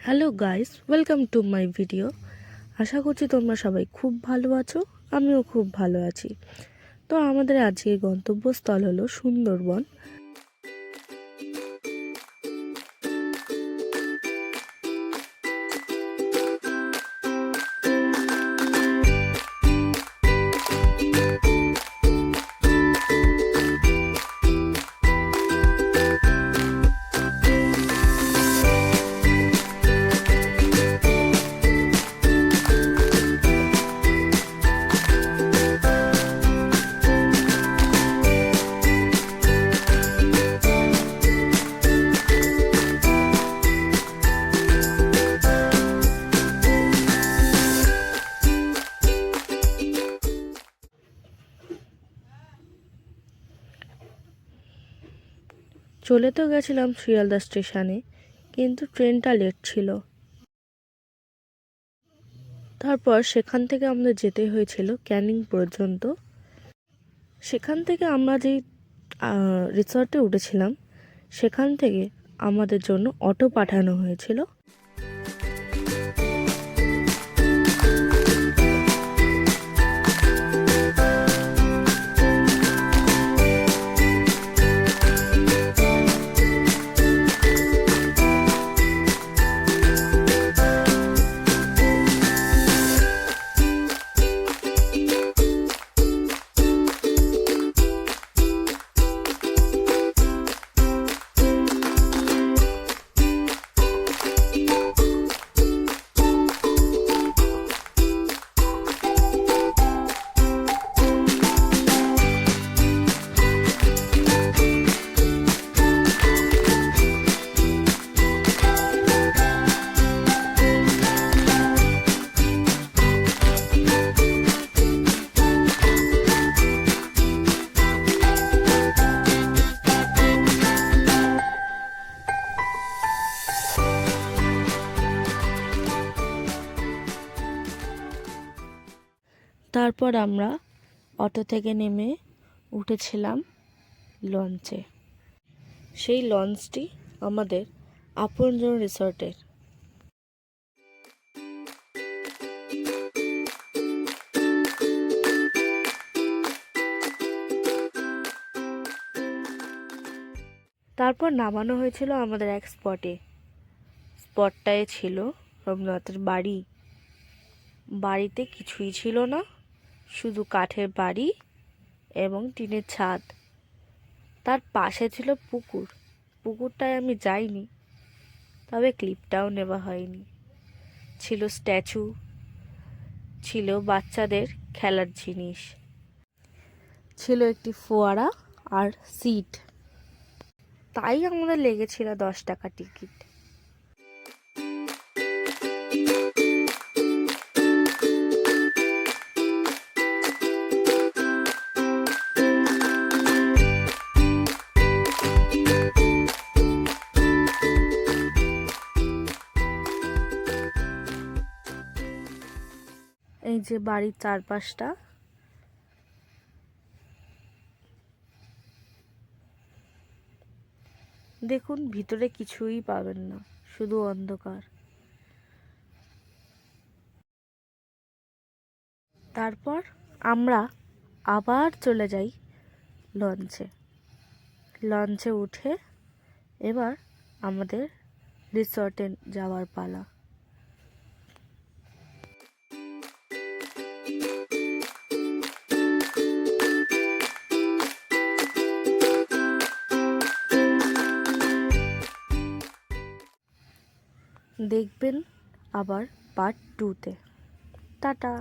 Hello guys, welcome to my video. আশা করছি তোমরা সবাই খুব ভালো আছো। আমিও খুব ভালো আছি। তো আমাদের আজকের গন্তব্যস্থল হলো সুন্দরবন। চলে তো গেছিলাম শিয়ালদা স্টেশনে, কিন্তু ট্রেনটা লেট ছিল। তারপর সেখান থেকে আমাদের যেতে হয়েছিল ক্যানিং পর্যন্ত। সেখান থেকে আমরা যেই রিসর্টে উঠেছিলাম, সেখান থেকে আমাদের জন্য অটো পাঠানো হয়েছিল। তারপর আমরা অটো থেকে নেমে উঠেছিলাম লঞ্চে। সেই লঞ্চটি আমাদের আপনজন রিসর্টের। তারপর নামানো হয়েছিল আমাদের এক স্পটটায় ছিল রবীন্দ্রনাথের বাড়ি। বাড়িতে কিছুই ছিল না, শুধু কাঠের বাড়ি এবং টিনের ছাদ। তার পাশে ছিল পুকুরটায় আমি যাইনি, তবে ক্লিপটাও নেওয়া হয়নি। ছিল স্ট্যাচু, ছিল বাচ্চাদের খেলার জিনিস, ছিল একটি ফোয়ারা আর সিট। তাই আমাদের লেগেছিল 10 টাকা টিকিট। এই যে বাড়ির চারপাশটা, দেখুন ভিতরে কিছুই পাবেন না, শুধু অন্ধকার। তারপর আমরা আবার চলে যাই লঞ্চে উঠে এবার আমাদের রিসর্টে যাওয়ার পালা। দেখবেন আবার পার্ট 2-তে। টাটা।